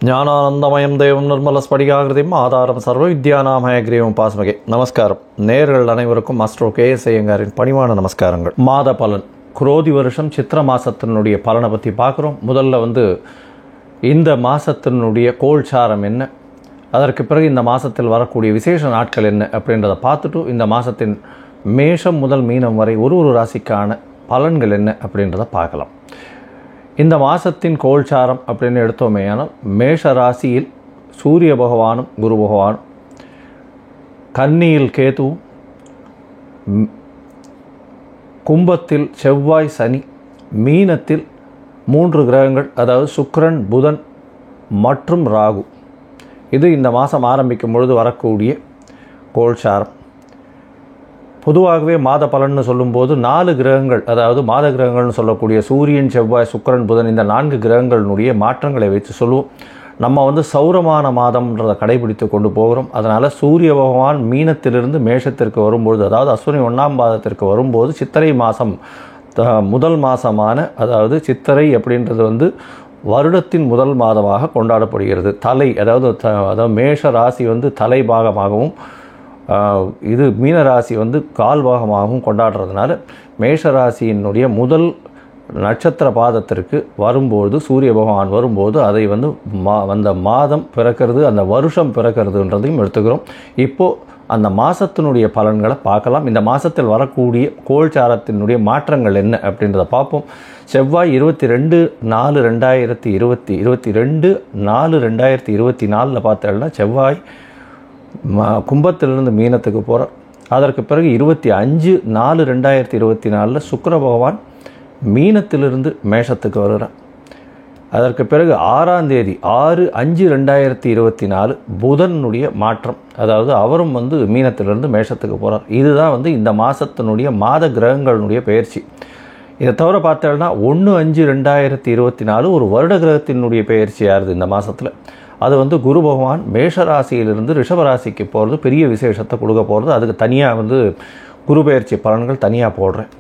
ஞானானந்தமயம் தேவம் நிர்மல ஸ்படிகாகிருதியும் ஆதாரம் சர்வ வித்யானாமய கிரீவம் பாஸ்மகே. நமஸ்காரம். நேர்கள் அனைவருக்கும் மாஸ்டர் கேஎஸ் ஐயங்காரின் பணிவான நமஸ்காரங்கள். மாத பலன் குரோதி வருஷம் சித்திர மாதத்தினுடைய பலனை பற்றி பார்க்குறோம். முதல்ல இந்த மாதத்தினுடைய கோல்சாரம் என்ன, அதற்கு பிறகு இந்த மாதத்தில் வரக்கூடிய விசேஷ நாட்கள் என்ன அப்படின்றத பார்த்துட்டு இந்த மாதத்தின் மேஷம் முதல் மீனம் வரை ஒரு ராசிக்கான பலன்கள் என்ன அப்படின்றத பார்க்கலாம். இந்த மாதத்தின் கோல்சாரம் அப்படின்னு எடுத்தோமேயானால் மேஷ ராசியில் சூரிய பகவானும் குரு பகவானும், கன்னியில் கேதுவும், கும்பத்தில் செவ்வாய் சனி, மீனத்தில் 3 கிரகங்கள் அதாவது சுக்கிரன் புதன் மற்றும் ராகு. இது இந்த மாதம் ஆரம்பிக்கும் பொழுது வரக்கூடிய கோல்சாரம். பொதுவாகவே மாத பலன்னு சொல்லும்போது 4 கிரகங்கள் அதாவது மாத கிரகங்கள்னு சொல்லக்கூடிய சூரியன் செவ்வாய் சுக்கிரன் புதன் இந்த 4 கிரகங்களினுடைய மாற்றங்களை வைத்து சொல்லுவோம். நம்ம சௌரமான மாதம்ன்றதை கடைபிடித்து கொண்டு போகிறோம். அதனால் சூரிய பகவான் மீனத்திலிருந்து மேஷத்திற்கு வரும்பொழுது, அதாவது அஸ்வினி 1ஆம் பாதத்திற்கு வரும்போது சித்திரை மாதம் முதல் மாதமான அதாவது சித்திரை அப்படின்றது வருடத்தின் முதல் மாதமாக கொண்டாடப்படுகிறது. தலை அதாவது மேஷ ராசி தலை பாகமாகவும் இது மீனராசி கால் பாகமாகவும் கொண்டாடுறதுனால மேஷராசியினுடைய முதல் நட்சத்திர பாதத்திற்கு வரும்போது சூரிய பகவான் வரும்போது அதை அந்த மாதம் பிறக்கிறது, அந்த வருஷம் பிறக்கிறதுன்றதையும் எடுத்துக்கிறோம். இப்போது அந்த மாதத்தினுடைய பலன்களை பார்க்கலாம். இந்த மாதத்தில் வரக்கூடிய கோல்சாரத்தினுடைய மாற்றங்கள் என்ன அப்படின்றத பார்ப்போம். செவ்வாய் 22/4/2024 பார்த்தோம்னா செவ்வாய் கும்பத்திலிருந்து மீனத்துக்கு போகிறார். அதற்கு பிறகு 25/4/2024 சுக்கிர பகவான் மீனத்திலிருந்து மேஷத்துக்கு வருகிறார். அதற்கு பிறகு 6ஆம் தேதி 6/5/2024 புதனுடைய மாற்றம், அதாவது அவரும் மீனத்திலிருந்து மேஷத்துக்கு போகிறார். இதுதான் இந்த மாதத்தினுடைய மாத கிரகங்களுடைய பெயர்ச்சி. இதை தவிர பார்த்தோம்னா 1/5/2024 ஒரு வருட கிரகத்தினுடைய பெயர்ச்சியாகுது இந்த மாதத்தில். அது குரு பகவான் மேஷராசியிலிருந்து ரிஷபராசிக்கு போகிறது பெரிய விசேஷத்தை கொடுக்க போகிறது. அதுக்கு தனியாக குரு பெயர்ச்சி பலன்கள் தனியாக போடுறேன்.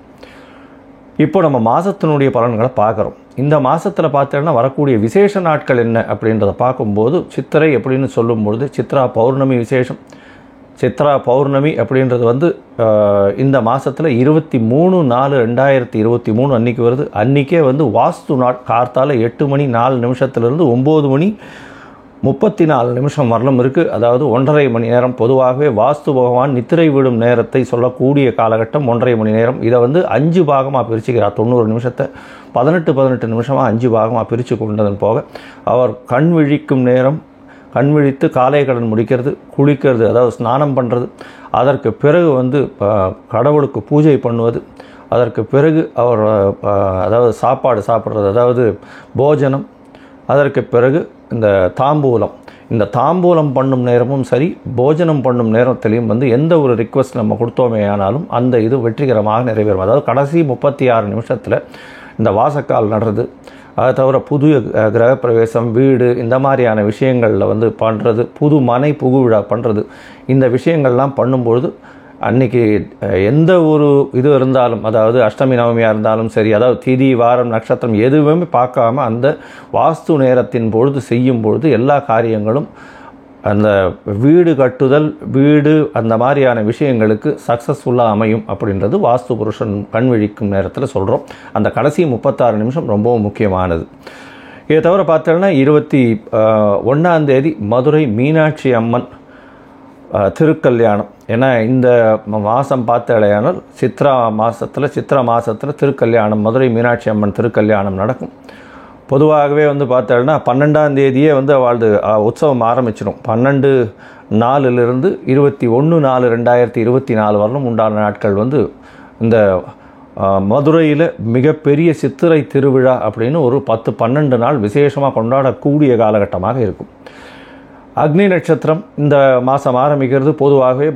இப்போ நம்ம மாதத்தினுடைய பலன்களை பார்க்குறோம். இந்த மாதத்தில் பார்த்தோன்னா வரக்கூடிய விசேஷ நாட்கள் என்ன அப்படின்றத பார்க்கும்போது சித்திரை அப்படின்னு சொல்லும்பொழுது சித்ரா பௌர்ணமி விசேஷம். சித்ரா பௌர்ணமி அப்படின்றது இந்த மாதத்தில் 23/4/2023 அன்றைக்கி வருது. அன்றைக்கே வாஸ்து நாள் கார்த்தால 8:04 9:34 வரலும் இருக்குது. அதாவது 1.5 மணி நேரம். பொதுவாகவே வாஸ்து பகவான் நித்திரை விடும் நேரத்தை சொல்லக்கூடிய காலகட்டம் 1.5 மணி நேரம். இதை 5 பாகமாக பிரிச்சுக்கிறார். 90 நிமிஷத்தை 18 நிமிஷமாக 5 பாகமாக பிரித்து கொண்டதன் போக அவர் கண் விழிக்கும் நேரம், கண் விழித்து காலை கடன் முடிக்கிறது, குளிக்கிறது அதாவது ஸ்நானம் பண்ணுறது, அதற்கு பிறகு கடவுளுக்கு பூஜை பண்ணுவது, அதற்கு பிறகு அவர் அதாவது சாப்பாடு சாப்பிட்றது அதாவது போஜனம், அதற்கு பிறகு இந்த தாம்பூலம். இந்த தாம்பூலம் பண்ணும் நேரமும் சரி போஜனம் பண்ணும் நேரத்திலையும் எந்த ஒரு ரிக்வெஸ்ட் நம்ம கொடுத்தோமே ஆனாலும் அந்த இது வெற்றிகரமாக நிறைவேறும். அதாவது கடைசி 36 நிமிஷத்தில் இந்த வாசக்கால் நடுறது, அதை தவிர புது கிரகப்பிரவேசம், வீடு இந்த மாதிரியான விஷயங்களில் பண்ணுறது, புது மனை புகுவிழா பண்ணுறது, இந்த விஷயங்கள்லாம் பண்ணும்பொழுது அன்றைக்கி எந்த ஒரு இது இருந்தாலும் அதாவது அஷ்டமி நவமியாக இருந்தாலும் சரி, அதாவது திதி வாரம் நட்சத்திரம் எதுவுமே பார்க்காம அந்த வாஸ்து நேரத்தின் பொழுது செய்யும் பொழுது எல்லா காரியங்களும் அந்த வீடு கட்டுதல் வீடு அந்த மாதிரியான விஷயங்களுக்கு சக்ஸஸ்ஃபுல்லாக அமையும் அப்படின்றது வாஸ்து புருஷன் கண் விழிக்கும் நேரத்தில் சொல்கிறோம். அந்த கடைசி 36 நிமிஷம் ரொம்பவும் முக்கியமானது. இதை தவிர பார்த்தோன்னா 21ஆம் தேதி மதுரை மீனாட்சி அம்மன் திருக்கல்யாணம். ஏன்னா இந்த மாதம் பார்த்தாலேயானால் சித்ரா மாதத்தில் திருக்கல்யாணம், மதுரை மீனாட்சி அம்மன் திருக்கல்யாணம் நடக்கும். பொதுவாகவே பார்த்தோன்னா 12ஆம் தேதியே அவளது உற்சவம் ஆரம்பிச்சிடும். 12/4 21/4/2024 வரலும் உண்டான நாட்கள் இந்த மதுரையில் மிகப்பெரிய சித்திரை திருவிழா அப்படின்னு ஒரு 10-12 நாள் விசேஷமாக கொண்டாடக்கூடிய காலகட்டமாக இருக்கும். அக்னி நட்சத்திரம் இந்த மாதம் ஆரம்பிக்கிறது. பொதுவாகவே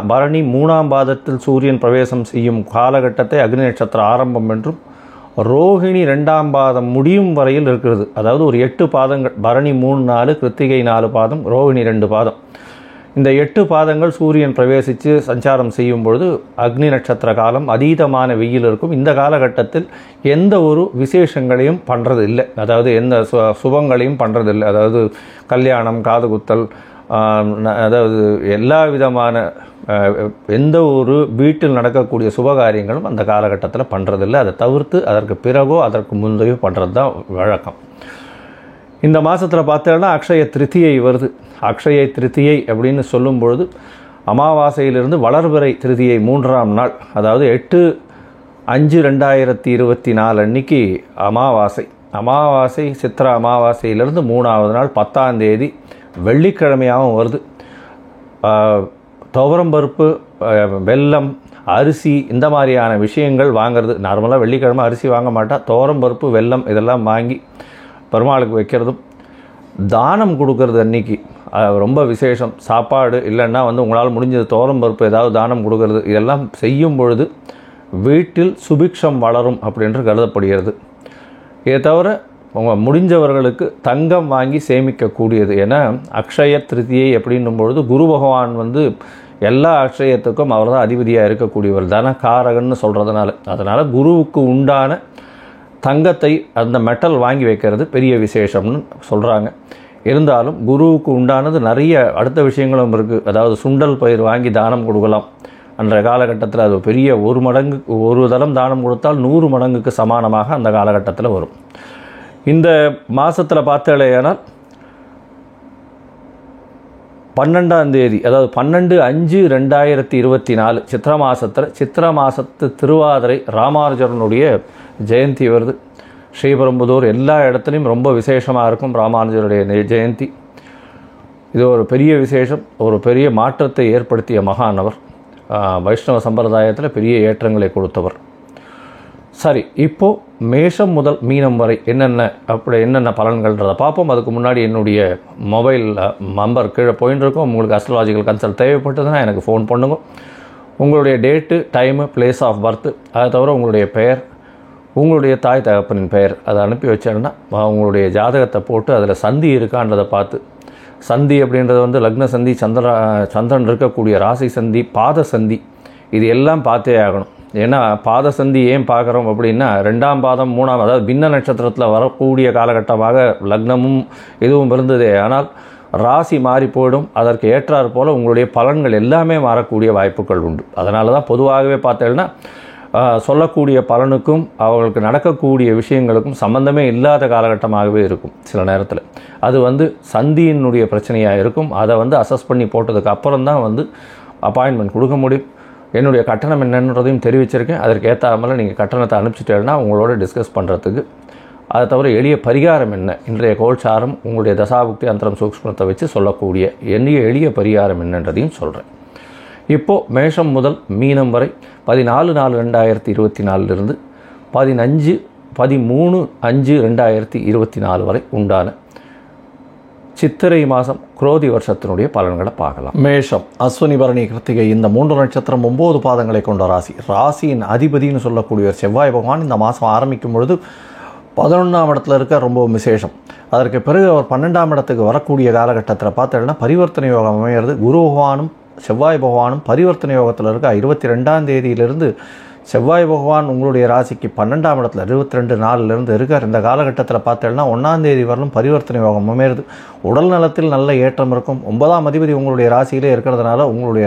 பரணி 3ஆம் பாதத்தில் சூரியன் பிரவேசம் செய்யும் காலகட்டத்தை அக்னி நட்சத்திரம் ஆரம்பம் என்றும், ரோஹிணி 2ஆம் பாதம் முடியும் வரையில் இருக்கிறது. அதாவது ஒரு 8 பாதங்கள், பரணி 3 4, கிருத்திகை 4 பாதம், ரோஹிணி 2 பாதம். இந்த 8 பாதங்கள் சூரியன் பிரவேசித்து சஞ்சாரம் செய்யும் பொழுது அக்னி நட்சத்திர காலம், அதீதமான வெயில் இருக்கும். இந்த காலகட்டத்தில் எந்த ஒரு விசேஷங்களையும் பண்ணுறது இல்லை, அதாவது எந்த சுபங்களையும் பண்ணுறது இல்லை. அதாவது கல்யாணம், காது குத்தல், அதாவது எல்லா விதமான எந்த ஒரு வீட்டில் நடக்கக்கூடிய சுபகாரியங்களும் அந்த காலகட்டத்தில் பண்ணுறதில்லை. அதை தவிர்த்து அதற்கு பிறகோ அதற்கு முந்தையோ பண்ணுறது தான் வழக்கம். இந்த மாதத்தில் பார்த்தோன்னா அக்ஷய திருத்தியை வருது. அக்ஷய திருத்தியை அப்படின்னு சொல்லும் பொழுது அமாவாசையிலிருந்து வளர்பிறை திருதியை 3ஆம் நாள், அதாவது 8/5/2024 அன்னைக்கு அமாவாசை. அமாவாசை சித்திரை அமாவாசையிலிருந்து 3ஆவது நாள் 10ஆம் தேதி வெள்ளிக்கிழமையாகவும் வருது. துவரம்பருப்பு, வெல்லம், அரிசி இந்த மாதிரியான விஷயங்கள் வாங்கிறது. நார்மலாக வெள்ளிக்கிழமை அரிசி வாங்க மாட்டா. துவரம்பருப்பு, வெல்லம் இதெல்லாம் வாங்கி பெருமாளுக்கு வைக்கிறதும், தானம் கொடுக்கறது அன்றைக்கி ரொம்ப விசேஷம். சாப்பாடு இல்லைன்னா உங்களால் முடிஞ்சது துவரம்பருப்பு ஏதாவது தானம் கொடுக்கறது, இதெல்லாம் செய்யும் பொழுது வீட்டில் சுபிக்ஷம் வளரும் அப்படின்று கருதப்படுகிறது. இதை தவிர முடிஞ்சவர்களுக்கு தங்கம் வாங்கி சேமிக்கக்கூடியது. ஏன்னா அக்ஷய திருத்தியை அப்படின்னும் பொழுது குரு பகவான் எல்லா அக்ஷயத்துக்கும் அவர் தான் அதிபதியாக இருக்கக்கூடியவர், தனகாரகன்னு சொல்கிறதுனால. அதனால் குருவுக்கு உண்டான தங்கத்தை, அந்த மெட்டல் வாங்கி வைக்கிறது பெரிய விசேஷம்னு சொல்கிறாங்க. இருந்தாலும் குருவுக்கு உண்டானது நிறைய அடுத்த விஷயங்களும் இருக்குது. அதாவது சுண்டல் பயிர் வாங்கி தானம் கொடுக்கலாம். அன்றைய காலகட்டத்தில் அது பெரிய ஒரு தரம் தானம் கொடுத்தால் 100 மடங்குக்கு சமானமாக அந்த காலகட்டத்தில் வரும். இந்த மாதத்தில் பார்த்தாலேயானால் 12ஆம் தேதி, அதாவது 12/5/2024 சித்திரை மாதத்து திருவாதிரை ராமானுஜரனுடைய ஜெயந்தி வருது. ஸ்ரீபெரும்புதூர் எல்லா இடத்துலையும் ரொம்ப விசேஷமாக இருக்கும் ராமானுஜருடைய ஜெயந்தி. இது ஒரு பெரிய விசேஷம், ஒரு பெரிய மாற்றத்தை ஏற்படுத்திய மகானவர், வைஷ்ணவ சம்பிரதாயத்தில் பெரிய ஏற்றங்களை கொடுத்தவர். சரி, இப்போது மேஷம் முதல் மீனம் வரை என்னென்ன பலன்கள்ன்றதை பார்ப்போம். அதுக்கு முன்னாடி என்னுடைய மொபைல் நம்பர் கீழே போயின்னு இருக்கும். உங்களுக்கு அஸ்ட்ராலாஜிக்கல் கன்சல்ட் தேவைப்பட்டதுன்னா எனக்கு ஃபோன் பண்ணுங்க. உங்களுடைய date, time, place of birth, அதை தவிர உங்களுடைய பெயர், உங்களுடைய தாய் தகப்பனின் பெயர் அதை அனுப்பி வச்சேன்னா உங்களுடைய ஜாதகத்தை போட்டு அதில் சந்தி இருக்கான்றதை பார்த்து, சந்தி அப்படின்றது லக்ன சந்தி, சந்திரன் இருக்கக்கூடிய ராசி சந்தி, பாத சந்தி, இது எல்லாம் பார்த்தே ஆகணும். ஏன்னா பாத சந்தி ஏன் பார்க்குறோம் அப்படின்னா 2ஆம் பாதம் 3ஆம், அதாவது பின்ன நட்சத்திரத்தில் வரக்கூடிய காலகட்டமாக லக்னமும் இதுவும் இருந்ததே. ஆனால் ராசி மாறி போயிடும். அதற்கு ஏற்றாறு போல் உங்களுடைய பலன்கள் எல்லாமே மாறக்கூடிய வாய்ப்புகள் உண்டு. அதனால தான் பொதுவாகவே பார்த்தேன்னா சொல்லக்கூடிய பலனுக்கும் அவர்களுக்கு நடக்கக்கூடிய விஷயங்களுக்கும் சம்பந்தமே இல்லாத காலகட்டமாகவே இருக்கும். சில நேரத்தில் அது சந்தியினுடைய பிரச்சனையாக இருக்கும். அதை அசஸ் பண்ணி போட்டதுக்கு அப்புறம் தான் அப்பாயின்மெண்ட் கொடுக்க முடியும். என்னுடைய கட்டணம் என்னன்றதையும் தெரிவிச்சிருக்கேன். அதற்கு ஏற்றாமல் நீங்கள் கட்டணத்தை அனுப்பிச்சிட்டேன்னா உங்களோட டிஸ்கஸ் பண்ணுறதுக்கு. அதை தவிர எளிய பரிகாரம் என்ன, இன்றைய கோல்சாரம் உங்களுடைய தசாபுக்தி அந்தரம் சூக்ஷ்மத்தை வச்சு சொல்லக்கூடிய எளிய பரிகாரம் என்னன்றதையும் சொல்கிறேன். இப்போது மேஷம் முதல் மீனம் வரை 14/4/2024 13/5/2024 வரை உண்டான சித்திரை மாதம் குரோதி வருஷத்தினுடைய பலன்களை பார்க்கலாம். மேஷம், அஸ்வினி, பரணி, கிருத்திகை இந்த 3 நட்சத்திரம் 9 பாதங்களை கொண்ட ராசி. ராசியின் அதிபதினு சொல்லக்கூடிய செவ்வாய் பகவான் இந்த மாதம் ஆரம்பிக்கும் பொழுது 11ஆம் இடத்துல இருக்க ரொம்ப விசேஷம். அதற்கு பிறகு அவர் 12ஆம் இடத்துக்கு வரக்கூடிய காலகட்டத்தில் பார்த்தோன்னா பரிவர்த்தனை யோகம் அமைகிறது. குரு பகவானும் செவ்வாய் பகவானும் பரிவர்த்தனை யோகத்தில் இருக்க 22ஆம் தேதியிலிருந்து செவ்வாய் பகவான் உங்களுடைய ராசிக்கு 12ஆம் இடத்துல 22/4 இருக்கார். இந்த காலகட்டத்தில் பார்த்தோன்னா 1ஆம் தேதி வரலும் பரிவர்த்தனை யோகம் அமைகிறது. உடல் நலத்தில் நல்ல ஏற்றம் இருக்கும். 9ஆம் அதிபதி உங்களுடைய ராசியிலே இருக்கிறதுனால உங்களுடைய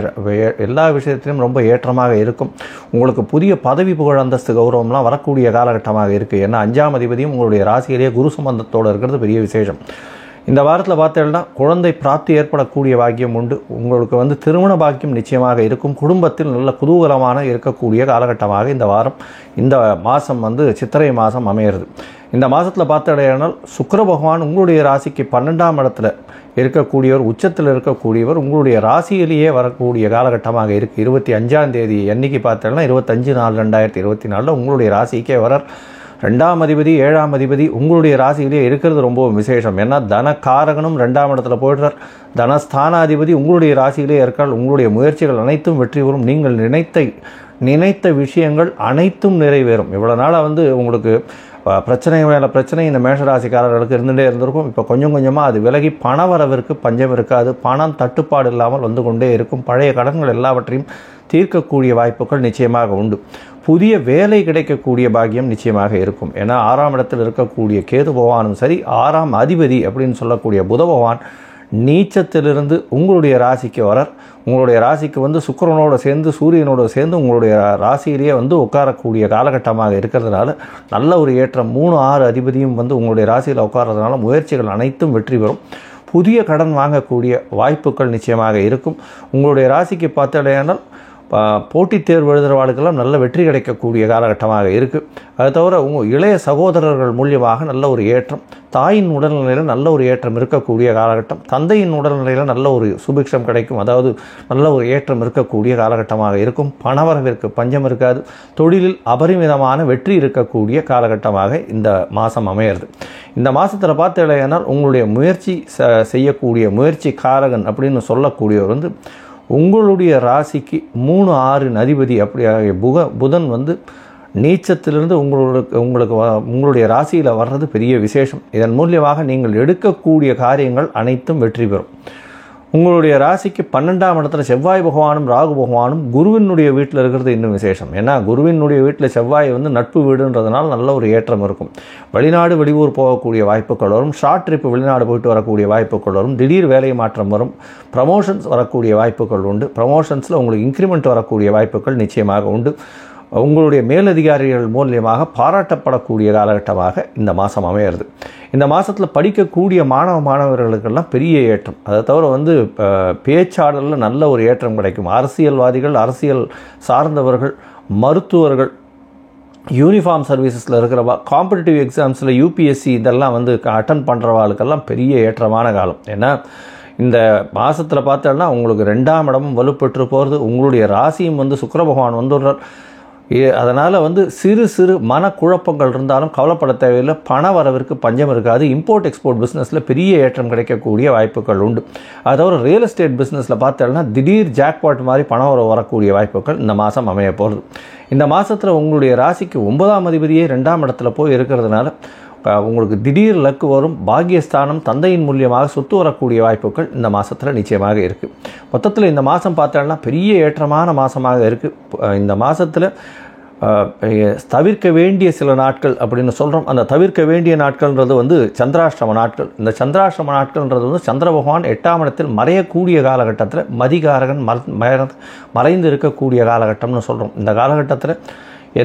எல்லா விஷயத்திலும் ரொம்ப ஏற்றமாக இருக்கும். உங்களுக்கு புதிய பதவி, புகழ், அந்தஸ்து, கௌரவம்லாம் வரக்கூடிய காலகட்டமாக இருக்குது. ஏன்னா 5ஆம் அதிபதியும் உங்களுடைய ராசியிலேயே குரு சம்பந்தத்தோடு இருக்கிறது பெரிய விசேஷம். இந்த வாரத்தில் பார்த்தீங்கன்னா குழந்தை பிராப்தி ஏற்படக்கூடிய பாக்கியம் உண்டு. உங்களுக்கு திருமண பாக்கியம் நிச்சயமாக இருக்கும். குடும்பத்தில் நல்ல குதூகலமான இருக்கக்கூடிய காலகட்டமாக இந்த மாதம் சித்திரை மாதம் அமையிறது. இந்த மாதத்தில் பார்த்தடையானால் சுக்கிர பகவான் உங்களுடைய ராசிக்கு 12ஆம் இடத்துல இருக்கக்கூடியவர், உச்சத்தில் இருக்கக்கூடியவர் உங்களுடைய ராசியிலேயே வரக்கூடிய காலகட்டமாக இருக்குது. 25ஆம் தேதி அன்னைக்கு பார்த்தோன்னா 25/4/2024 உங்களுடைய ராசிக்கே வரார். 2ஆம் அதிபதி 7ஆம் அதிபதி உங்களுடைய ராசியிலே இருக்கிறது ரொம்ப விசேஷம். ஏன்னா தனகாரகனும் 2ஆம் இடத்துல போயிடுறார். தனஸ்தானாதிபதி உங்களுடைய ராசியிலே இருக்கால். உங்களுடைய முயற்சிகள் அனைத்தும் வெற்றி பெறும். நீங்கள் நினைத்த விஷயங்கள் அனைத்தும் நிறைவேறும். இவ்வளோ நாளாக உங்களுக்கு பிரச்சனை மேலே பிரச்சனை இந்த மேஷராசிக்காரர்களுக்கு இருந்துகிட்டே இருந்திருக்கும். இப்போ கொஞ்சம் கொஞ்சமாக அது விலகி பணவரவிற்கு பஞ்சம் இருக்காது. பணம் தட்டுப்பாடு இல்லாமல் வந்து கொண்டே இருக்கும். பழைய கடன்கள் எல்லாவற்றையும் தீர்க்கக்கூடிய வாய்ப்புகள் நிச்சயமாக உண்டு. புதிய வேலை கிடைக்கக்கூடிய பாக்கியம் நிச்சயமாக இருக்கும். ஏன்னா 6ஆம் இடத்தில் இருக்கக்கூடிய கேது பகவானும் சரி, 6ஆம் அதிபதி அப்படின்னு சொல்லக்கூடிய புத பகவான் நீச்சத்திலிருந்து உங்களுடைய ராசிக்கு வரார். உங்களுடைய ராசிக்கு வந்து சுக்கிரனோடு சேர்ந்து சூரியனோடு சேர்ந்து உங்களுடைய ராசியிலேயே வந்து உட்காரக்கூடிய காலகட்டமாக இருக்கிறதுனால நல்ல ஒரு ஏற்றம். 3, 6 அதிபதியும் வந்து உங்களுடைய ராசியில் உட்கார்றதுனால முயற்சிகள் அனைத்தும் வெற்றி பெறும். புதிய கடன் வாங்கக்கூடிய வாய்ப்புகள் நிச்சயமாக இருக்கும். உங்களுடைய ராசிக்கு பார்த்தடையானால் போட்டித் தேர்வு எழுதுகிறவாளுக்கெல்லாம் நல்ல வெற்றி கிடைக்கக்கூடிய காலகட்டமாக இருக்குது. அது தவிர உங்கள் இளைய சகோதரர்கள் மூலியமாக நல்ல ஒரு ஏற்றம், தாயின் உடல்நிலையில் நல்ல ஒரு ஏற்றம் இருக்கக்கூடிய காலகட்டம், தந்தையின் உடல்நிலையில் நல்ல ஒரு சுபிக்ஷம் கிடைக்கும். அதாவது நல்ல ஒரு ஏற்றம் இருக்கக்கூடிய காலகட்டமாக இருக்கும். பணவரவிற்கு பஞ்சம் இருக்காது. தொழிலில் அபரிமிதமான வெற்றி இருக்கக்கூடிய காலகட்டமாக இந்த மாதம் அமையிறது. இந்த மாதத்தில் பார்த்தீங்கன்னா உங்களுடைய முயற்சி செய்யக்கூடிய முயற்சி காரகன் அப்படின்னு சொல்லக்கூடியவர் வந்து உங்களுடைய ராசிக்கு 3, 6 அதிபதி அப்படியாக புதன் வந்து நீச்சத்திலிருந்து உங்களுடைய ராசியில் வர்றது பெரிய விசேஷம். இதன் மூலியமாக நீங்கள் எடுக்கக்கூடிய காரியங்கள் அனைத்தும் வெற்றி பெறும். உங்களுடைய ராசிக்கு 12ஆம் இடத்துல செவ்வாய் பகவானும் ராகு பகவானும் குருவினுடைய வீட்டில் இருக்கிறது இன்னும் விசேஷம். ஏன்னா குருவினுடைய வீட்டில் செவ்வாய் வந்து நட்பு வீடுன்றதுனால நல்ல ஒரு ஏற்றம் இருக்கும். வெளிநாடு வெளியூர் போகக்கூடிய வாய்ப்புகள் வரும். ஷார்ட் ட்ரிப் வெளிநாடு போயிட்டு வரக்கூடிய வாய்ப்புகள் வரும். திடீர் வேலை மாற்றம் வரும். ப்ரமோஷன்ஸ் வரக்கூடிய வாய்ப்புகள் உண்டு. ப்ரமோஷன்ஸில் உங்களுக்கு இன்க்ரிமெண்ட் வரக்கூடிய வாய்ப்புகள் நிச்சயமாக உண்டு. உங்களுடைய மேலதிகாரிகள் மூலியமாக பாராட்டப்படக்கூடிய காலகட்டமாக இந்த மாதம் அமையிறது. இந்த மாதத்தில் படிக்கக்கூடிய மாணவர்களுக்கெல்லாம் பெரிய ஏற்றம். அதை தவிர வந்து பேச்சாளரில் நல்ல ஒரு ஏற்றம் கிடைக்கும். அரசியல்வாதிகள், அரசியல் சார்ந்தவர்கள், மருத்துவர்கள், யூனிஃபார்ம் சர்வீசஸில் இருக்கிறவா, காம்படிட்டிவ் எக்ஸாம்ஸில் யூபிஎஸ்சி இதெல்லாம் வந்து அட்டன் பண்ணுறவாளுக்கெல்லாம் பெரிய ஏற்றமான காலம். ஏன்னா இந்த மாதத்தில் பார்த்தோன்னா உங்களுக்கு 2ஆம் இடமும் வலுப்பெற்று போகிறது. உங்களுடைய ராசியும் வந்து சுக்கிர பகவான் வந்துடுறார். அதனால் வந்து சிறு மனக்குழப்பங்கள் இருந்தாலும் கவலைப்பட தேவையில்லை. பண வரவிற்கு பஞ்சம் இருக்காது. இம்போர்ட் எக்ஸ்போர்ட் பிஸ்னஸில் பெரிய ஏற்றம் கிடைக்கக்கூடிய வாய்ப்புகள் உண்டு. அது தவிர ரியல் எஸ்டேட் பிஸ்னஸில் பார்த்தோம்னா திடீர் ஜாக்பாட் மாதிரி பணம் வரக்கூடிய வாய்ப்புகள் இந்த மாதம் அமைய போகிறது. இந்த மாதத்தில் உங்களுடைய ராசிக்கு 9ஆம் அதிபதியே 2ஆம் இடத்துல போய் இருக்கிறதுனால உங்களுக்கு திடீர் லக்கு வரும். பாக்கியஸ்தானம் தந்தையின் மூலியமாக சொத்து வரக்கூடிய வாய்ப்புகள் இந்த மாதத்தில் நிச்சயமாக இருக்குது. மொத்தத்தில் இந்த மாதம் பார்த்தோம்னா பெரிய ஏற்றமான மாதமாக இருக்குது. இந்த மாதத்தில் தவிர்க்க வேண்டிய சில நாட்கள் அப்படின்னு சொல்கிறோம். அந்த தவிர்க்க வேண்டிய நாட்கள்ன்றது வந்து சந்திராஷ்டம நாட்கள். இந்த சந்திராஷ்டம நாட்கள்ன்றது வந்து சந்திர பகவான் 8ஆம் இடத்தில் மறையக்கூடிய காலகட்டத்தில் மதிகாரகன் மறைந்து இருக்கக்கூடிய காலகட்டம்னு சொல்கிறோம். இந்த காலகட்டத்தில்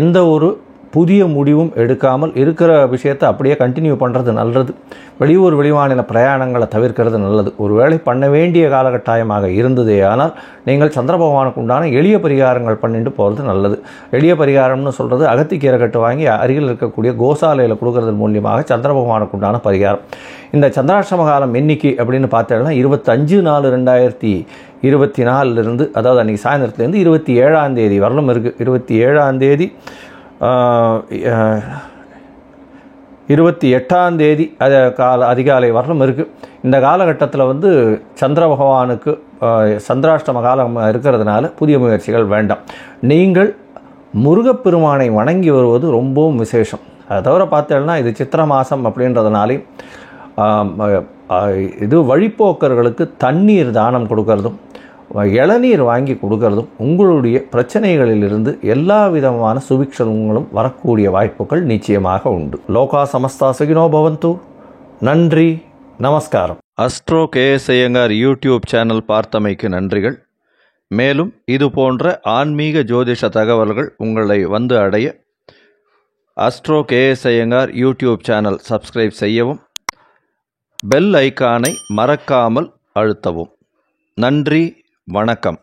எந்த ஒரு புதிய முடிவும் எடுக்காமல் இருக்கிற விஷயத்தை அப்படியே கண்டினியூ பண்ணுறது நல்லது. வெளியூர் வெளிமாநில பிரயாணங்களை தவிர்க்கிறது நல்லது. ஒரு வேளை பண்ண வேண்டிய காலகட்டாயமாக இருந்ததே ஆனால் நீங்கள் சந்திர பகவானுக்கு உண்டான எளிய பரிகாரங்கள் பண்ணிட்டு போகிறது நல்லது. எளிய பரிகாரம்னு சொல்கிறது அகத்திக்கீரை கட்டு வாங்கி அருகில் இருக்கக்கூடிய கோசாலையில் கொடுக்கறது மூலியமாக சந்திர பகவானுக்கு உண்டான பரிகாரம். இந்த சந்திராஷ்டம காலம் எண்ணிக்கை அப்படின்னு பார்த்தோம்னா 25/4/2024 அதாவது அன்றைக்கி சாயந்தரத்துலேருந்து 27ஆம் தேதி வரலும் இருக்குது. 27ஆம் தேதி 28ஆம் தேதி அதிகாலை வரலும் இருக்குது. இந்த காலகட்டத்தில் வந்து சந்திர பகவானுக்கு சந்திராஷ்டம காலம் இருக்கிறதுனால புதிய முயற்சிகள் வேண்டாம். நீங்கள் முருகப்பெருமானை வணங்கி வருவது ரொம்பவும் விசேஷம். அதை தவிர பார்த்தோம்னா இது சித்திரை மாதம் அப்படின்றதுனாலே இது வழிப்போக்கர்களுக்கு தண்ணீர் தானம் கொடுக்கறதும் இளநீர் வாங்கி கொடுக்கறதும் உங்களுடைய பிரச்சனைகளிலிருந்து எல்லா விதமான சுபிக்ஷங்களும் வரக்கூடிய வாய்ப்புகள் நிச்சயமாக உண்டு. லோகா சமஸ்தா சுகினோ பவந்து. நன்றி, நமஸ்காரம். Astro KS Iyengar YouTube channel பார்த்தமைக்கு நன்றிகள். மேலும் இது போன்ற ஆன்மீக ஜோதிஷ தகவல்கள் உங்களை வந்து அடைய astro KS Iyengar YouTube channel subscribe செய்யவும், பெல் ஐக்கானை மறக்காமல் அழுத்தவும். நன்றி, வணக்கம்.